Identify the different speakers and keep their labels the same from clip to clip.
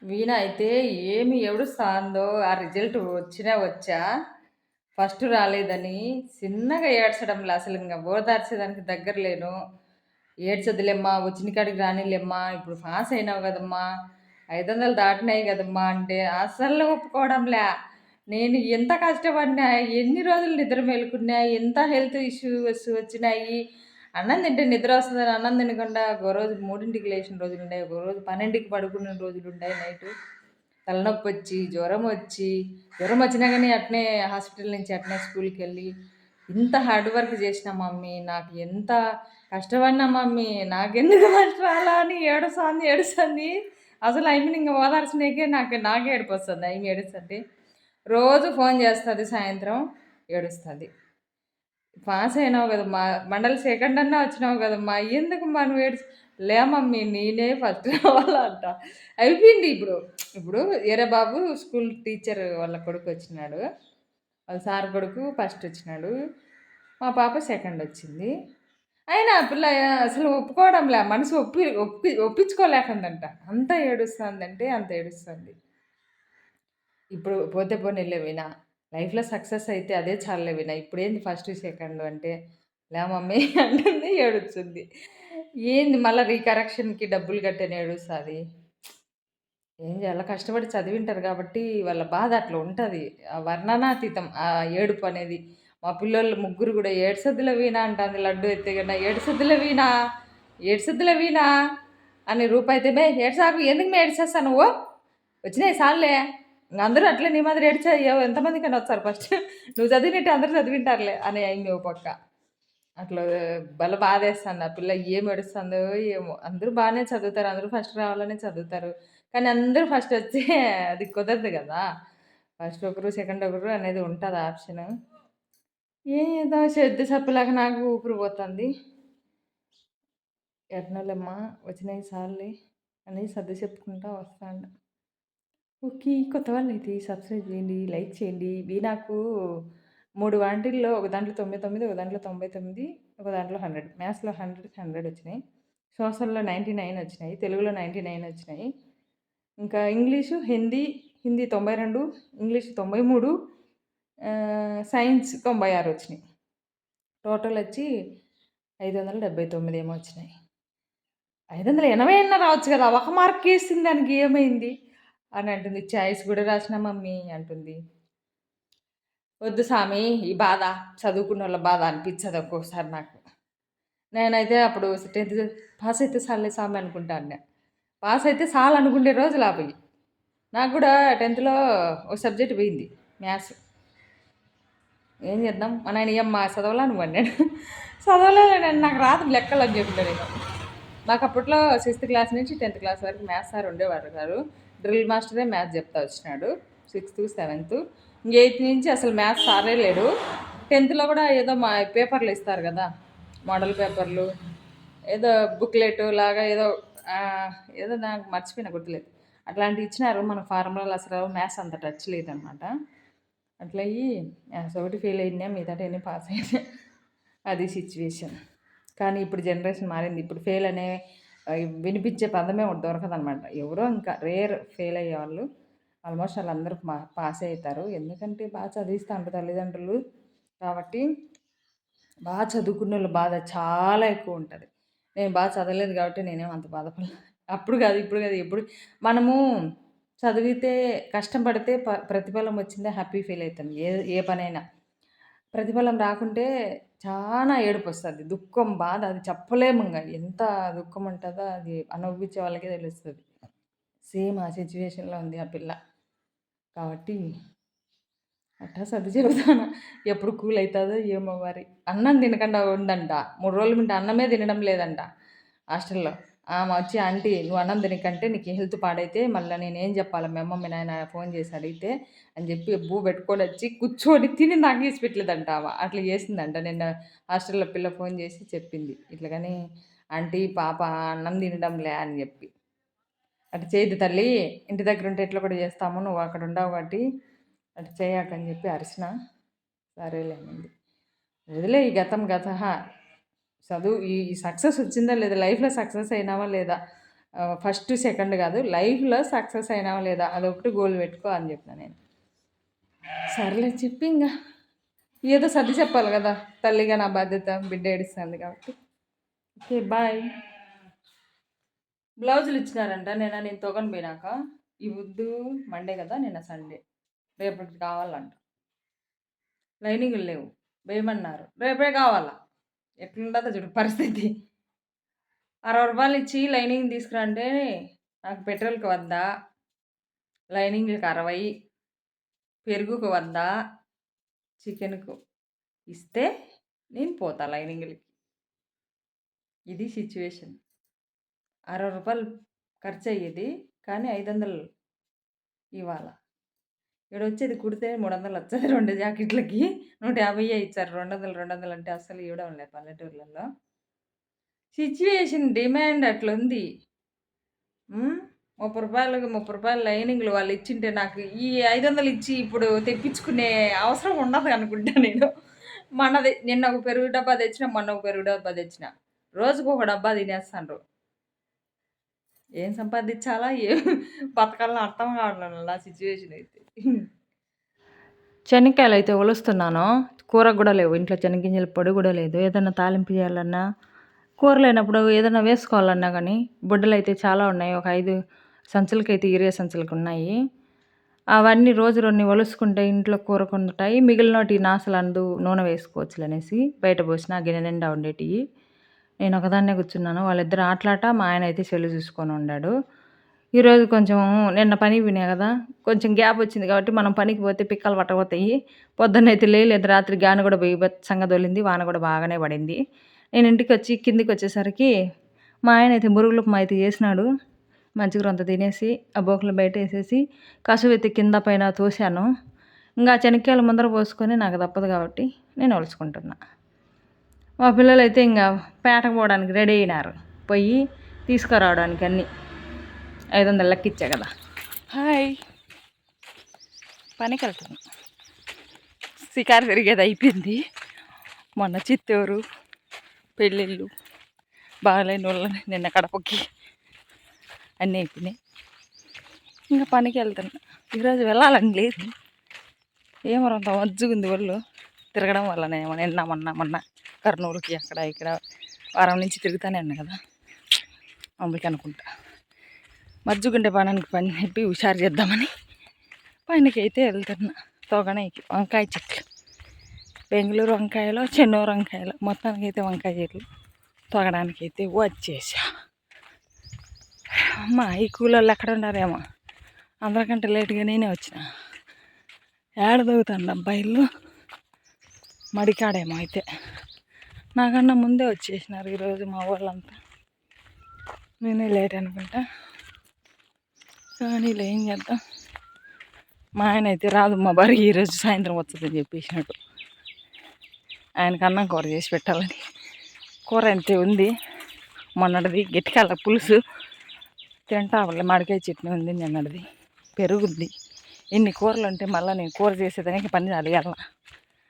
Speaker 1: వీణ అయితే ఏమి ఏడుస్తాందో ఆ రిజల్ట్ వచ్చినా వచ్చా, ఫస్ట్ రాలేదని చిన్నగా ఏడ్చడంలా అసలింగ ఓదార్చేదానికి దగ్గర లేను. ఏడ్చొద్దులేమ్మా, వచ్చిన కాడికి రానీలేమ్మా, ఇప్పుడు పాస్ అయినావు గదమ్మా, 500 దాటినాయి గదమ్మా అంటే అస్సలు ఒప్పుకోవడంలే. నేను ఎంత కష్టపడినా, ఎన్ని రోజులు నిద్ర మేలుకున్నా, ఎంత హెల్త్ ఇష్యూస్ వచ్చినాయి. అన్నం తింటే నిద్ర వస్తదని అన్నం తినకుండా ఒక రోజు 3కి లేచిన రోజులున్నాయి. ఒక రోజు 12కి పడుకున్న రోజులున్నాయి నైటు. తలనొప్పొచ్చి, జ్వరం వచ్చినా గానీ అట్నే హాస్పిటల్ నుంచి అట్నే స్కూలుకెళ్ళి, ఇంత హార్డ్ వర్క్ చేసినా మమ్మీ, నాకు ఎంత కష్టపడినా మమ్మీ, నాకెందుకు ఫస్ట్ రాలా అని ఏడుస్తాంది. అసలు ఆమెని ఇంగ ఓదార్చనీకే నాకే ఏడుపొస్తుంది ఆమె ఏడుస్తుంటే. రోజు ఫోను చేస్తది సాయంత్రం, ఏడుస్తది. పాస్ అయినావు గదమ్మా! మండలి సెకండ్ అన్నా వచ్చినావు గదమ్మా! ఎందుకమ్మా నువ్వు లే మమ్మీ నేనే ఫస్ట్ రావాలా అంట. అయిపోయింది ఇప్పుడు. ఇప్పుడు వేరే బాబు స్కూల్ టీచర్ వాళ్ళ కొడుకొచ్చినాడు. వాళ్ళ సార్ కొడుకు ఫస్ట్ వచ్చినాడు. మా పాప సెకండ్ వచ్చింది. అయినా ఆ పిల్ల అసలు ఒప్పుకోవడంలే. మనసు ఒప్పించుకోలేకుందంట. అంత ఏడుస్తాందంటే అంత ఏడుస్తుంది. ఇప్పుడు పోతే పోనీలే వీణా. లైఫ్‌లో సక్సెస్ అయితే అదే చాలులే వీణా. ఇప్పుడేంది ఫస్ట్, సెకండు అంటే, లే మమ్మీ అంటుంది ఏడుస్తుంది. ఏంది మళ్ళా రీకరెక్షన్‌కి డబ్బులు కట్టని ఏడుస్తాది. ఏం చేయాలా కష్టపడి చదివింటారు కాబట్టి వాళ్ళ బాధ అట్లా ఉంటది. వర్ణనాతీతం ఆ ఏడుపనేది. మా పిల్లోళ్ళు ముగ్గురు గూడా "ఏడ్సొద్దులే వీణా" అంటాంది లడ్డు ఎత్తిగన్న. ఏడ్సొద్దులే వీణా" అని రూపయితే "మే ఏడ్సాకు ఎందుకు మే ఏడ్సేస్తావు నువ్వు? వచ్చినాయి సాల్లే. ఇంగ అందరూ అట్లే నీ మాదిరి ఏడిచే ఎంతమందికైనా వస్తారు ఫస్ట్. నువ్వు చదివినట్టే అందరూ చదివింటారులే" అని అయింది ఓ పక్క. అట్లా భలే బాధేస్తాంది. ఆ పిల్ల ఏం ఏడుస్తుందో ఏమో! అందరూ బానే చదువుతారు. అందరూ ఫస్ట్ రావాలనే చదువుతారు. కానీ అందరూ ఫస్ట్ వస్తే అది కుదరదు గదా! ఫస్ట్ ఒకరు, సెకండ్ ఒకరు అనేది ఉంటది ఆప్షను. ఏదో చెద్దు సప్పులాగా నాకు ఊపిరి పోతుంది. ఎట్నోలమ్మా వచ్చినయి సాల్లే అని సర్ది చెప్పుకుంటా వస్తాండా. ఓకే. కొత్త వాళ్ళైతే సబ్స్క్రైబ్ చేయండి, లైక్ చేయండి. ఇవి నాకు 3 వాటిల్లో ఒక దాంట్లో 99, ఒక దాంట్లో 99, ఒక దాంట్లో 100. మ్యాథ్స్‌లో 100కి 100 వచ్చినాయి. సోషల్‌లో 99 వచ్చినాయి. తెలుగులో 99 వచ్చినాయి. ఇంకా హిందీ 92, ఇంగ్లీష్ 93, సైన్స్ 96 వచ్చినాయి. టోటల్ వచ్చి 579 ఏమో వచ్చినాయి. 580 అన్నా రావచ్చు కదా! ఒక మార్కేసింది దానికి ఏమైంది? అని అంటుంది. చాయిస్ గూడా రాసినా మమ్మీ అంటుంది. వద్దు సామి ఈ బాధ, చదువుకున్నోళ్ళ బాధ అనిపిచ్చదు ఒక్కోసారి నాకు. నేనైతే అప్పుడు 10థ్ పాస్ అయితే సాల్లే సామి అనుకుంటాన్నా. పాస్ అయితే సాలనుకునే రోజులు అవి. నాకు గూడా 10థ్‌లో ఒక సబ్జెక్ట్ పోయింది మ్యాథ్స్. ఏం చేద్దాం? మా నాయన "ఏమ్మా చదవలా నువ్వు" అన్నాడు. చదవలేదు నేను నాకు రాదు లెక్కలు అని చెప్పిన నేను. నాకు అప్పట్లో 6థ్ క్లాస్ నుంచి 10థ్ క్లాస్ వరకు మ్యాథ్స్ సార్ ఉండేవారు గారు. డ్రిల్ మాస్టరే మ్యాథ్స్ చెప్తా వచ్చినాడు. 6థ్, 7థ్. ఇంక 8థ్ నుంచి అసలు మ్యాథ్స్ సారే లేడు. 10థ్‌లో కూడా ఏదో మా పేపర్లు ఇస్తారు కదా! మోడల్ పేపర్లు, ఏదో బుక్లెట్ లాగా ఏదో నాకు మర్చిపోయినా గుర్తులేదు. అట్లాంటివి ఇచ్చినారు. మనకు ఫార్ములాలు అసలు మ్యాథ్స్ అంత టచ్ లేదనమాట. అట్లయ్యి మ్యాథ్స్ ఒకటి ఫెయిల్ అయినా మిగతాటన్నీ పాస్ అయినా. అది సిచ్యువేషన్. కానీ ఇప్పుడు జనరేషన్ మారింది. ఇప్పుడు ఫెయిల్ అనే వినిపించే పదమే ఒకటి దొరకదనమాట. ఎవరో ఇంకా రేర్ ఫెయిల్ అయ్యేవాళ్ళు. ఆల్మోస్ట్ ఆళ్ళందరూ పాసే అయితారు. ఎందుకంటే బాగా చదివిస్తాండ్రు తల్లిదండ్రులు. కాబట్టి బాగా చదువుకున్నోళ్ళ బాధ చాలా ఎక్కువుంటది. నేను బాగా చదవలేదు కాబట్టి నేనేం అంత బాధపడలే. అప్పుడు కాదు, ఇప్పుడు కాదు, ఎప్పుడు మనము చదివితే కష్టపడితే ప్రతిఫలం వచ్చిందే హ్యాపీ ఫీల్ అయితాం. ఏ ఏ పనైనా. ప్రతిఫలం రాకుంటే చానా ఏడుపొస్తది. దుఃఖం, బాధ అది చెప్పలేమింగ. ఎంత దుఃఖం ఉంటదో అది అనుభవించే వాళ్ళకే తెలుస్తది. సేమ్ ఆ సిట్యుయేషన్‌లో ఉంది ఆ పిల్ల. కాబట్టి అట్టా సర్ది చెబుతాను. ఎప్పుడు కూల్ అయితదో ఏమో మరి. అన్నం తినకుండా ఉందంట. 3 రోజుల నుండి అన్నమే తినడం లేదంట హాస్టల్‌లో. ఆమె వచ్చి "ఆంటీ నువ్వు అన్నం తినకంటే నీకు హెల్త్ పాడైతే మళ్ళా నేనేం చెప్పాలా మీ అమ్మ, మీ నాయన ఫోన్ చేసి అడిగితే" అని చెప్పి పెట్టుకొనొచ్చి కూర్చొని తిని నాకు తీసి పెట్టలేదంట ఆమె. అట్లా చేసిందంట. నిన్న హాస్టల్‌లో పిల్ల ఫోన్ చేసి చెప్పింది. ఇట్లాగని "ఆంటీ పాప అన్నం తినడంలే" అని చెప్పి. "అట్ట చేయొద్దు తల్లి. ఇంటి దగ్గరుంటే ఇట్లా కూడా చేస్తాము. నువ్వు అక్కడ ఉండవు కాబట్టి అట్ట చేయకని" చెప్పి అరిసినా. సరేలే అనింది. వదిలేయి గతం గతహ. చదువు ఈ సక్సెస్ వచ్చిందా లేదా? లైఫ్‌లో సక్సెస్ అయినావా లేదా? ఫస్ట్, సెకండ్ కాదు, లైఫ్‌లో సక్సెస్ అయినావా లేదా అదొకటి గోల్ పెట్టుకో అని చెప్పిన నేను. సర్లే చెప్పి ఇంక ఏదో సర్ది చెప్పాలి కదా, తల్లిగా నా బాధ్యత, బిడ్డ ఏడుస్తుంది కాబట్టి. Okay bye. బ్లౌజులు ఇచ్చినారంట నేను తొగని పోయినాక. ఈ వద్దు మండే కదా, నిన్న సండే, రేపటికి కావాలంట. లైనింగ్లు లేవు, వేయమన్నారు, రేపే కావాలా. ఎట్లుంటుందో చూడు పరిస్థితి. 60 రూపాయలు ఇచ్చి లైనింగ్ తీసుకురంటే నాకు పెట్రోల్కి 100, లైనింగ్కి 60, పెరుగుకు 100, చికెన్కు ఇస్తే నేను పోతా లైనింగ్లకి. ఇది సిచ్యువేషన్. 60 రూపాయలు ఖర్చు అయ్యేది, కానీ 500 ఇవ్వాలా. ఇక్కడ వచ్చేది కుడితే 300 వచ్చేది 2 జాకెట్లకి. 150 ఇచ్చారు. 200 అంటే అస్సలు ఇవ్వడం లేదు పల్లెటూర్లలో. సిచ్యువేషన్ డిమాండ్ అట్లుంది. 30 రూపాయలు లైనింగ్లు వాళ్ళు ఇచ్చింటే నాకు ఈ 500 ఇచ్చి ఇప్పుడు తెప్పించుకునే అవసరం ఉండదు అనుకుంటా నేను. మనది నిన్న ఒక పెరుగు డబ్బా తెచ్చిన, మొన్న ఒక పెరుగు డబ్బా తెచ్చిన. రోజుకు ఒక డబ్బా తినేస్తాండ్రు. ఏం సంపాదించాలా, ఏం బతకాలో అర్థం కావడం నా సిచ్యువేషన్ అయితే. శనక్కాయలు అయితే ఒలుస్తున్నాను. కూరకు కూడా లేవు ఇంట్లో, శనగింజల పొడి కూడా లేదు. ఏదైనా తాలింపు చేయాలన్నా, కూర లేనప్పుడు ఏదైనా వేసుకోవాలన్నా కానీ బుడ్డలు అయితే చాలా ఉన్నాయి. ఒక 5 సంచులకైతే యూరియా సంచులకు ఉన్నాయి. అవన్నీ రోజు 2 ఒలుసుకుంటే ఇంట్లో కూరకు ఉంటాయి. మిగిలినోటి నాసలందు నూనె వేసుకోవచ్చులు అనేసి బయట పోసిన గిన్నె నిండా ఉండేటివి. నేను ఒకదాన్నే కూర్చున్నాను. వాళ్ళిద్దరు ఆటలాట, మా ఆయన అయితే సెల్లు చూసుకొని ఉన్నాడు. ఈరోజు కొంచెం నిన్న పనికి పోయినా కదా, కొంచెం గ్యాప్ వచ్చింది కాబట్టి మనం పనికి పోతే పిక్కలు పట్టకపోతాయి. పొద్దున్నైతే లేదు, రాత్రి గాన కూడా బీభత్సంగా దొలింది, వాన కూడా బాగానే పడింది. నేను ఇంటికి వచ్చి కిందికి వచ్చేసరికి మా ఆయన అయితే మురుగులు అయితే చేసినాడు. మంచిగా రొంత తినేసి ఆ బోకులు బయట వేసేసి కసువు అయితే కింద పైన తోసాను. ఇంకా శనక్కాయలు ముందర పోసుకొని నాకు తప్పదు కాబట్టి నేను ఒలుచుకుంటున్నా. మా పిల్లలు అయితే ఇంకా పేటకు పోవడానికి రెడీ అయినారు, పోయి తీసుకురావడానికి అన్నీ. 500 లెక్కిచ్చా కదా. హాయ్, పనికి వెళ్తున్నా. షికారు తిరిగేది అయిపోయింది. మొన్న చిత్తూరు పెళ్ళిళ్ళు, బాగాలేని వాళ్ళని నిన్న కడపకి అన్నీ అయిపోయినాయి. ఇంకా పనికి వెళ్తున్నా. ఈరోజు వెళ్ళాలని లేదు, ఏమో అంత మజ్జుగుంది ఒళ్ళు తిరగడం వల్లనే. మొన్న కర్నూలుకి అక్కడ ఇక్కడ వారం నుంచి తిరుగుతానే ఉన్నా కదా, అందుకే అనుకుంటా. మజ్జుగుండే పని చెప్పి హుషారు చేద్దామని పనికి అయితే వెళ్తున్నా. తోగనేకి వంకాయ చెట్లు, బెంగళూరు వంకాయలు, చెన్నూరు వంకాయలు, మొత్తానికి అయితే వంకాయ చెట్లు తోగడానికి అయితే వచ్చేసా. అమ్మ, ఈ కూలోళ్ళు ఎక్కడ ఉన్నారేమో, అందరికంటే లేటుగా నేనే వచ్చిన. ఏడ దొగుతాను అబ్బాయిలు, మడికాడేమో అయితే. నాకన్నా ముందే వచ్చేసినారు ఈరోజు మా వాళ్ళంతా. నేనే లేట్ అనుకుంటా, కానీ ఏం చేద్దాం. మా ఆయన అయితే రాదు మా భార్య ఈరోజు సాయంత్రం వస్తుందని చెప్పేసినట్టు. ఆయనకు అన్నం కూర చేసి పెట్టాలని. కూర అంతే ఉంది, మొన్నటిది గట్టికాల పులుసు తింటా. మామిడికాయ చట్నీ ఉంది నిన్నటిది, పెరుగుంది. ఇన్ని కూరలు ఉంటే మళ్ళీ నేను కూర చేసేదానికి పని అడగాల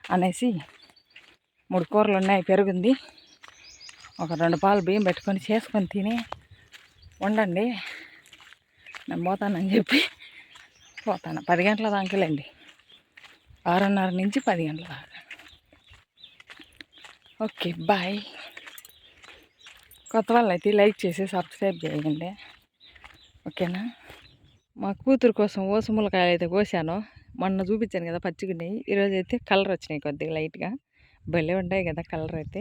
Speaker 1: అనేసి 3 కూరలు ఉన్నాయి, పెరుగుంది. ఒక 2 పాలు బియ్యం పెట్టుకొని చేసుకొని తిని వండండి, నేను పోతానని చెప్పి పోతాను. 10 గంటల దాకాలండి, 6:30 నుంచి 10 గంటల దాకా. Okay bye. కొత్త వాళ్ళు అయితే లైక్ చేసి సబ్స్క్రైబ్ చేయండి, ఓకేనా. మా కూతురు కోసం ఓసుములకాయలు అయితే కోసాను. మొన్న చూపించాను కదా పచ్చిగున్నాయి, ఈరోజు అయితే కలర్ వచ్చినాయి కొద్దిగా లైట్గా. భలే ఉంటాయి కదా కలర్ అయితే.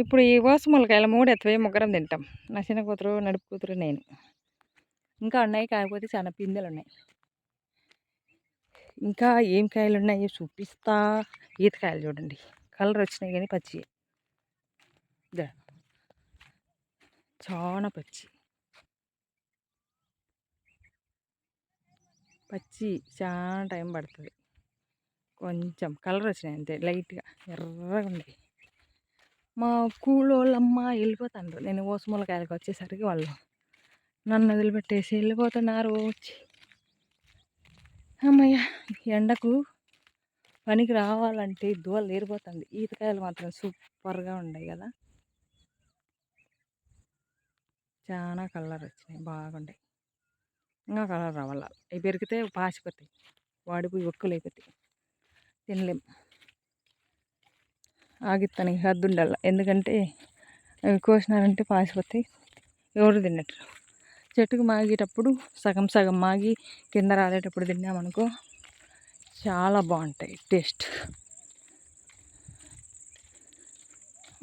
Speaker 1: ఇప్పుడు ఈ ఓసుములకాయలు 3 ఎత్తువే ముగ్గురం తింటాం, నా చిన్న కూతురు, నడుపు కూతురు, నేను. ఇంకా ఉన్నాయి, కాకపోతే చాలా పిందెలు ఉన్నాయి. ఇంకా ఏం కాయలు ఉన్నాయో చూపిస్తా. ఈతకాయలు చూడండి, కలర్ వచ్చినాయి కానీ పచ్చి, చాలా పచ్చి చాలా టైం పడుతుంది. కొంచెం కలర్ వచ్చినాయి అంతే, లైట్గా ఎర్రగా ఉన్నాయి. మా కూలోళ్ళమ్మ వెళ్ళిపోతాండ్రు. నేను ఓసుమూలకాయలకు వచ్చేసరికి వాళ్ళు నన్ను వదిలిపెట్టేసి వెళ్ళిపోతున్నారు. అమ్మయ్య, ఎండకు పనికి రావాలంటే దూల తీరిపోతుంది. ఈతకాయలు మాత్రం సూపర్గా ఉన్నాయి కదా, చాలా కలర్ వచ్చినాయి, బాగుంటాయి. ఇంకా కలర్ రావాల. అవి పెరిగితే పాసిపోతాయి, వాడిపోయి ఒక్కలు అయిపోతాయి, తినలేం. ఆగిస్తాను హద్దు ఉండాల, ఎందుకంటే అవి కోసినారంటే పాసిపోతాయి, ఎవరు తిన్నట్టు. చెట్టుకు మాగేటప్పుడు సగం సగం మాగి కింద రాలేటప్పుడు తిన్నామనుకో చాలా బాగుంటాయి టేస్ట్.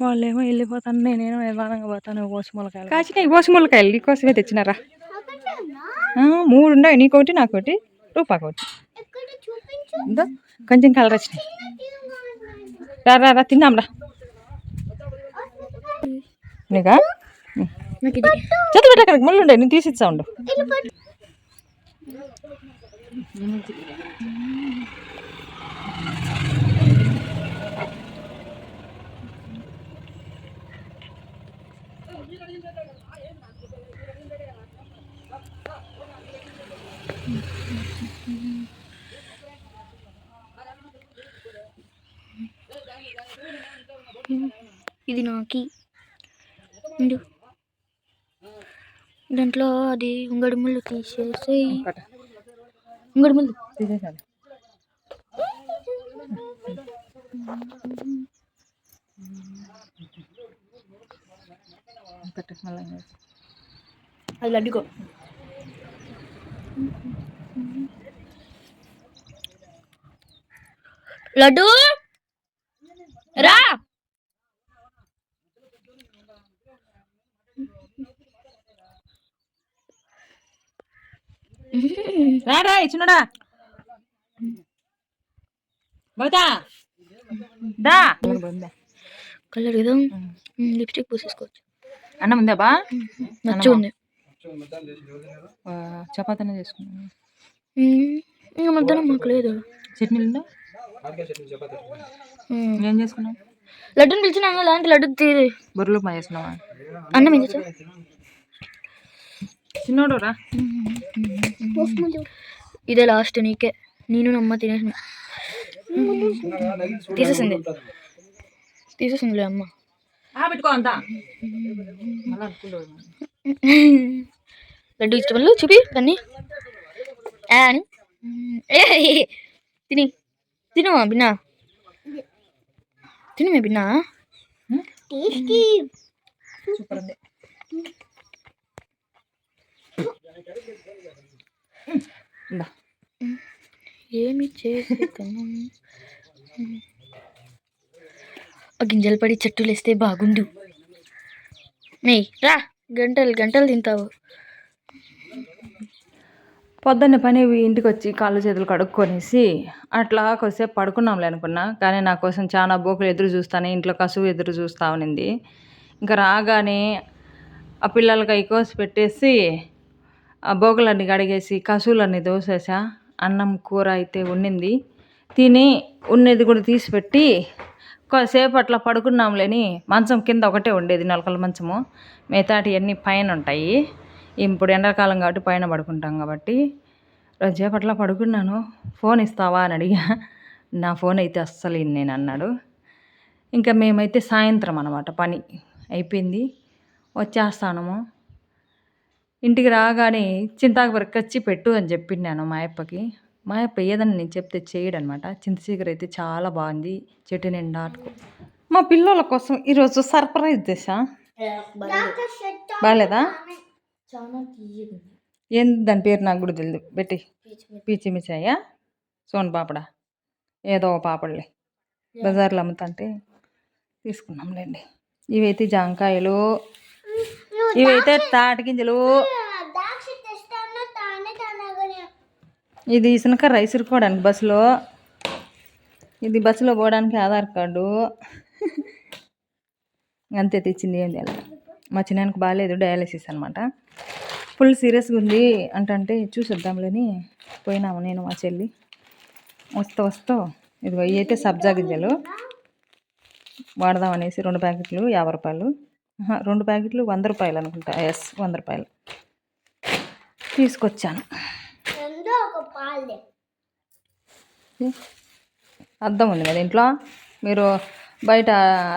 Speaker 1: వాళ్ళేమో వెళ్ళిపోతాను, నేనేమో నిదానంగా పోతాను. ఓసిమూలకాయలు కాచినాయి, ఓసిమూలకాయలు నీకోసమే తెచ్చినారా. 3 ఉన్నాయి, నీకోటి నాకోటి, రూపాకోటి. కొంచెం కలర్ వచ్చినాయి. రా రా తిన్నాంరా. నీకా చేతి పెట్ట అక్కడికి ముళ్ళు ఉండే, నేను తీసిచ్చా ఉండు.
Speaker 2: ఇది నాకి దాంట్లో అది ఉంగడి ముళ్ళు తీసేసి ఉంగడి ముళ్ళు
Speaker 1: తీసేసాను.
Speaker 2: అది లడ్డుకో. లడ్డు రా.
Speaker 1: రాడా ఇచ్చినడా బోతా దా.
Speaker 2: కలర్ ఏదో లిప్స్టిక్ పూసేసుకోవచ్చు.
Speaker 1: అన్నం ఉందా బా?
Speaker 2: నచ్చు ఉంది.
Speaker 1: చపాతీనే చేసుకున్నాను.
Speaker 2: ఇంకా మధ్యాహ్నం మాకు లేదు.
Speaker 1: చట్నీ ఉందా? ఏం చేసుకున్నావు?
Speaker 2: లడ్డుని పిలిచినా లాంటి లడ్డు తీరి
Speaker 1: బొర్రలు మా చేసినావా?
Speaker 2: అన్నం ఏం చేసావు?
Speaker 1: చిన్నోడు రా.
Speaker 2: ఇదే లాస్ట్ నీకే. నేను అమ్మ తినేసిన. తీసేసిందిలే అమ్మ.
Speaker 1: పెట్టుకో అంతా.
Speaker 2: లడ్డు ఇష్టపడలు చూపి దాన్ని అని తిని తినవా బిన్నా? తినమే బిన్నా?
Speaker 1: సూపర్ ఉంది.
Speaker 2: ఏమి చేసి ఆ గింజలు పడి చెట్టులు వేస్తే బాగుండు. రా, గంటలు గంటలు తింటావు.
Speaker 1: పొద్దున్న పని ఇంటికి వచ్చి కాళ్ళు చేతులు కడుక్కొనేసి అట్లా కొద్దిసేపు పడుకున్నాంలే అనుకున్నా, కానీ నా కోసం చాలా బోకులు ఎదురు చూస్తాను, ఇంట్లో కసువు ఎదురు చూస్తూ ఉన్నింది. ఇంకా రాగానే ఆ పిల్లలకి అవి కోసి పెట్టేసి ఆ బోకులన్నీ కడిగేసి కసువులన్నీ దోసేసా. అన్నం కూర అయితే ఉండింది, తిని ఉన్నది కూడా తీసిపెట్టి కొద్దిసేపు అట్లా పడుకున్నాంలేని. మంచం కింద ఒకటే ఉండేది, నలకల మంచము, మిగతాటి అన్నీ పైన ఉంటాయి. ఇప్పుడు ఎండాకాలం కాబట్టి పైన పడుకుంటాం కాబట్టి రోజుసేపు అట్లా పడుకున్నాను. ఫోన్ ఇస్తావా అని అడిగా. నా ఫోన్ అయితే అస్సలు నేను అన్నాడు. ఇంకా మేమైతే సాయంత్రం అనమాట పని అయిపోయింది, వచ్చేస్తాము. ఇంటికి రాగానే చింతాకు వరకచ్చి పెట్టు అని చెప్పినాను మా అప్పకి. మా అప్ప ఏదన్నా నేను చెప్తే చేయడనమాట. చింతచీకర అయితే చాలా బాగుంది, చెట్టు నిండా ఆటుకో. మా పిల్లల కోసం ఈరోజు సర్ప్రైజ్ చేసా. బాగాలేదా? ఏంది దాని పేరు నాకు కూడా తెలియదు. పెట్టి పీచి మిఠాయా, సోన్ పాపడా, ఏదో పాపడలే, బజార్లో అమ్ముతుంటే తీసుకున్నాంలేండి. ఇవైతే జాంకాయలు, ఇవైతే తాటి గింజలు, ఇది ఇసునకర్ర ఇసురుకోవడానికి బస్సులో, ఇది బస్సులో పోవడానికి ఆధార్ కార్డు. అంతే తెచ్చింది, ఏం తెలియదు. మా చిన్నానికి బాగాలేదు, డయాలసిస్ అనమాట. ఫుల్ సీరియస్గా ఉంది అంటే చూసొద్దాంలేని పోయినాము నేను మా చెల్లి. వస్తూ ఇది అయితే సబ్జా గింజలు వాడదామనేసి 2 ప్యాకెట్లు 50 రూపాయలు, 2 ప్యాకెట్లు 100 రూపాయలు అనుకుంటా. 100 రూపాయలు తీసుకొచ్చాను. అద్దం ఉంది కదా ఇంట్లో, మీరు బయట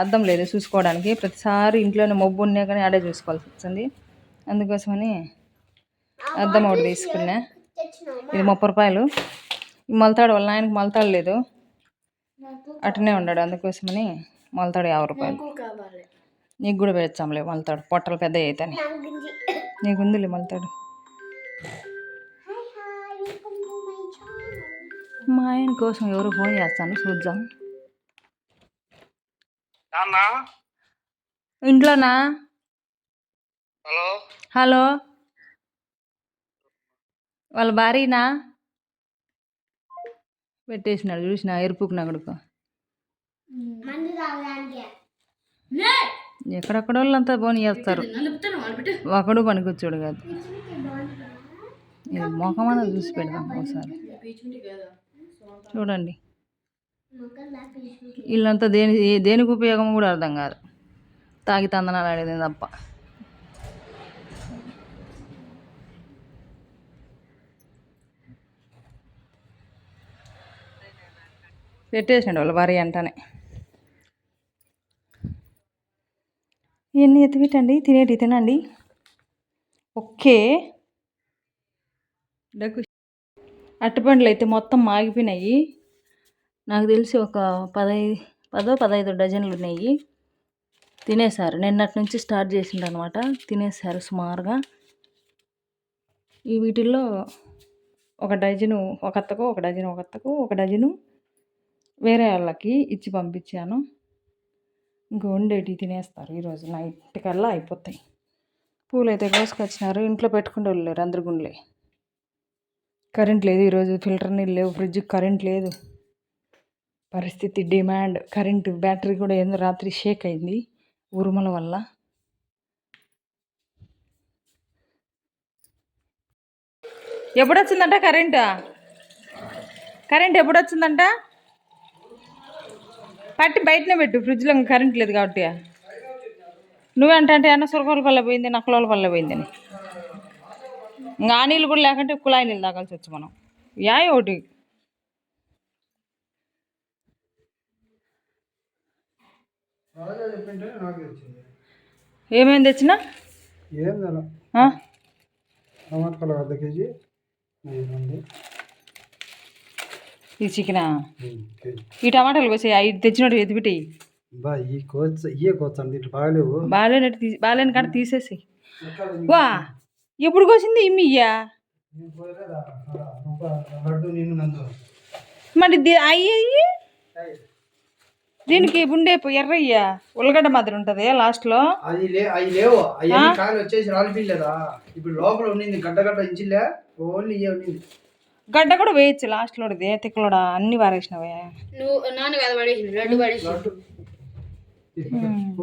Speaker 1: అద్దం లేదు చూసుకోవడానికి. ప్రతిసారి ఇంట్లోనే మబ్బు ఉన్నా కానీ ఆడే చూసుకోవాల్సి వచ్చింది. అందుకోసమని అద్దం ఒకటి తీసుకున్నా. ఇది 30 రూపాయలు. ఈ మొలతాడు వాళ్ళ ఆయనకి మొలతాడు లేదు, అటనే ఉన్నాడు. అందుకోసమని మొలతాడు 50 రూపాయలు. నీకు కూడా పెడతాంలే మొలతాడు, పొట్టలు పెద్ద అవుతాయి. నీకు ఉందిలే మొలతాడు. మా ఆయన కోసం ఎవరు ఫోన్ చేస్తాను, చూద్దాం. ఇంట్లోనా?
Speaker 3: హలో
Speaker 1: హలో, వాళ్ళ భార్యనా? పెట్టేసినాడు, చూసిన ఎరుపుకు నా కొడుకు. ఎక్కడెక్కడ వాళ్ళంతా ఫోన్ చేస్తారు, ఒకడు పనికొచ్చాడు కాదు. ఇది మొఖమన్నా చూసి పెడదాం ఒకసారి. చూడండి, వీళ్ళంతా దేనికి ఉపయోగం కూడా అర్థం కాదు. తాగి తందనాలు ఆడేది తప్ప. పెట్టేసినాడు వాళ్ళ భార్య అంటానే. ఇవన్నీ ఎత్తిపెట్టండి, తినేటి తినండి. ఓకే. అరటిపండ్లు అయితే మొత్తం మాగిపోయినాయి. నాకు తెలిసి ఒక 15 డజన్లు ఉన్నాయి. తినేసారు. నిన్నటి నుంచి స్టార్ట్ చేసిండు అనమాట. తినేసారు సుమారుగా. ఈ వీటిల్లో ఒక డజను ఒక అత్తకు, ఒక డజను ఒక అత్తకు, ఒక డజను వేరే వాళ్ళకి ఇచ్చి పంపించాను. ఇంక ఉండేటి తినేస్తారు. ఈరోజు నైట్ కల్లా అయిపోతాయి. పూలు అయితే కోసుకొచ్చినారు. ఇంట్లో పెట్టుకుంటూ వెళ్ళారు అందరు గుండ్లే. కరెంట్ లేదు ఈరోజు. ఫిల్టర్ నీళ్ళు లేవు, ఫ్రిడ్జ్కి కరెంట్ లేదు. పరిస్థితి డిమాండ్. కరెంటు బ్యాటరీ కూడా ఏందో రాత్రి షేక్ అయింది ఉరుముల వల్ల. ఎప్పుడు వచ్చిందంట కరెంట్ ఎప్పుడు వచ్చిందంట? పట్టి బయటనే పెట్టు, ఫ్రిడ్జ్లో కరెంట్ లేదు కాబట్టి. నువ్వేంటే అన్న సురకాల పల్ల పోయింది, నక్కల పల్ల పోయిందని. ఇంకా ఆ నీళ్ళు కూడా లేకుంటే కుళాయి నీళ్ళు తాగాల్సి వచ్చి మనం. ఒకటి ఏమేమి తెచ్చినా ఈ చికెనా? ఈ టమాటాలు కోసి 5 తెచ్చినట్టు ఎత్తిపెట్టి బాగాలేనట్టు కాడ తీసేసి. వా, ఎప్పుడు కోసింది ఇమ్మయ్యా? మరి అయ్యి దీనికి ఉండే ఎర్రయ్యా ఉల్లగడ్డ మాదిరి ఉంటది లాస్ట్ లో.
Speaker 3: అది లేవు, కాయలు వచ్చేసి రాలిపోలేదా? ఇప్పుడు లోపల ఉండింది గడ్డ ఇంచిలే, ఓన్లీ
Speaker 1: గడ్డ కూడా వేయచ్చు లాస్ట్ లో. తిక్కలోడా అన్ని వారేసినవే.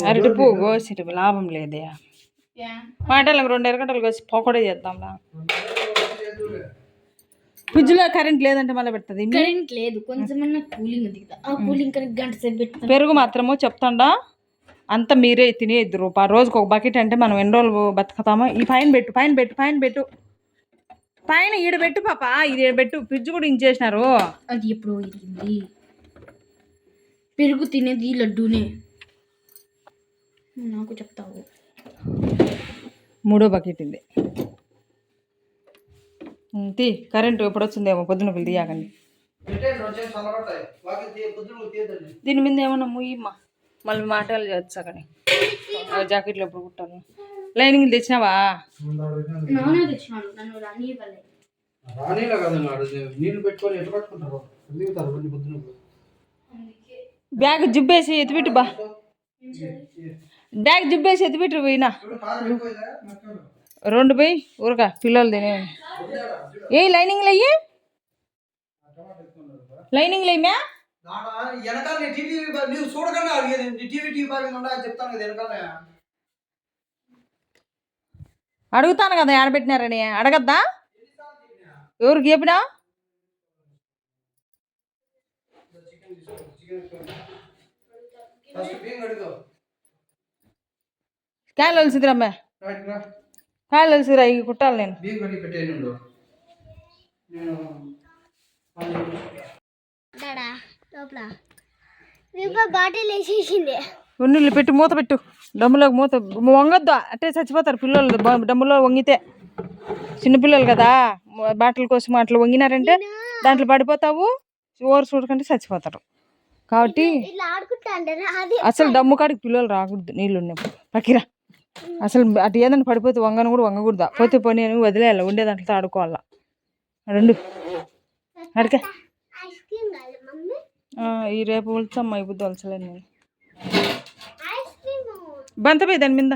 Speaker 1: అరటి పువ్వు కోసి లాభం లేదే. మాటలు 2 ఎరగడ్డలు కోసి పకోడీ చేద్దాంలా. ఫ్రిడ్జ్ లో కరెంట్ లేదంటే మళ్ళీ పెడుతుంది.
Speaker 2: కరెంట్ లేదు, కొంచెమన్నా కూలింగ్ గంట సేపు పెడతా.
Speaker 1: పెరుగు మాత్రము చెప్తాండా అంత మీరే తినేద్దరు. రోజుకు ఒక బకెట్ అంటే మనం ఎన్ని రోజులు బతుకుతామో. ఈ పైన పెట్టు పైన ఈడబెట్టు పాప, ఇది ఈడబెట్టు. ఫ్రిడ్జ్ కూడా ఇంచేసినారు.
Speaker 2: అది ఎప్పుడు ఇరిగింది. పెరుగు తినేది లడ్డూనే, నాకు చెప్తావు.
Speaker 1: 3వ బకెట్ ఇది. కరెంటు ఎప్పుడు వచ్చిందేమో, పొద్దున పిల్లి తీయకండి. దీని మీద ఏమన్నా ముయ్యమ్మా, మళ్ళీ మాటలు చేయొచ్చు. అక్కడ జాకెట్లు ఎప్పుడు కుట్టాలి? లైనింగ్ తెచ్చినావా? బ్యాగ్ జుబ్బేసి ఎత్తిపెట్టు బా. బ్యాగ్ జుబ్బేసి ఎత్తిపెట్టు పోయినా 2 పోయి ఊరక పిల్లలు తినే. లైనింగ్లు అయ్యి మ్యా అడుగుతాను కదా ఆడబెట్టినారని. అడగద్దా? ఎవరికి చెప్పినా? కాయలు వలిసిద్రమ్మే, కాయలు వలిసిరా. ఇవి కుట్టాలి నేను.
Speaker 4: లోపల బాటిల్ వేసేసింది.
Speaker 1: ఉన్నీళ్ళు పెట్టు, మూత పెట్టు, డమ్ములోకి మూత. వంగొద్దు, అట్టే చచ్చిపోతారు పిల్లలు డమ్ములో వంగితే. చిన్నపిల్లలు కదా, బాటల కోసం అట్లా వంగినారంటే దాంట్లో పడిపోతావు, ఓరు చూడకంటే చచ్చిపోతారు. కాబట్టి అసలు డమ్ము కాడికి పిల్లలు రాకూడదు నీళ్ళు ఉన్నప్పుడు. పక్కిరా అసలు అటు ఏదైనా పడిపోతే వంగను కూడా వంగకూడదా. పోతే పోనీ అని వదిలేయాలి, ఉండే దాంట్లో ఆడుకోవాలా. రెండు అడిగా ఈ రేపు వలుచమ్మా, ఈ బుద్ధి వలచలేదు నేను. బంత పోయి దాని మీద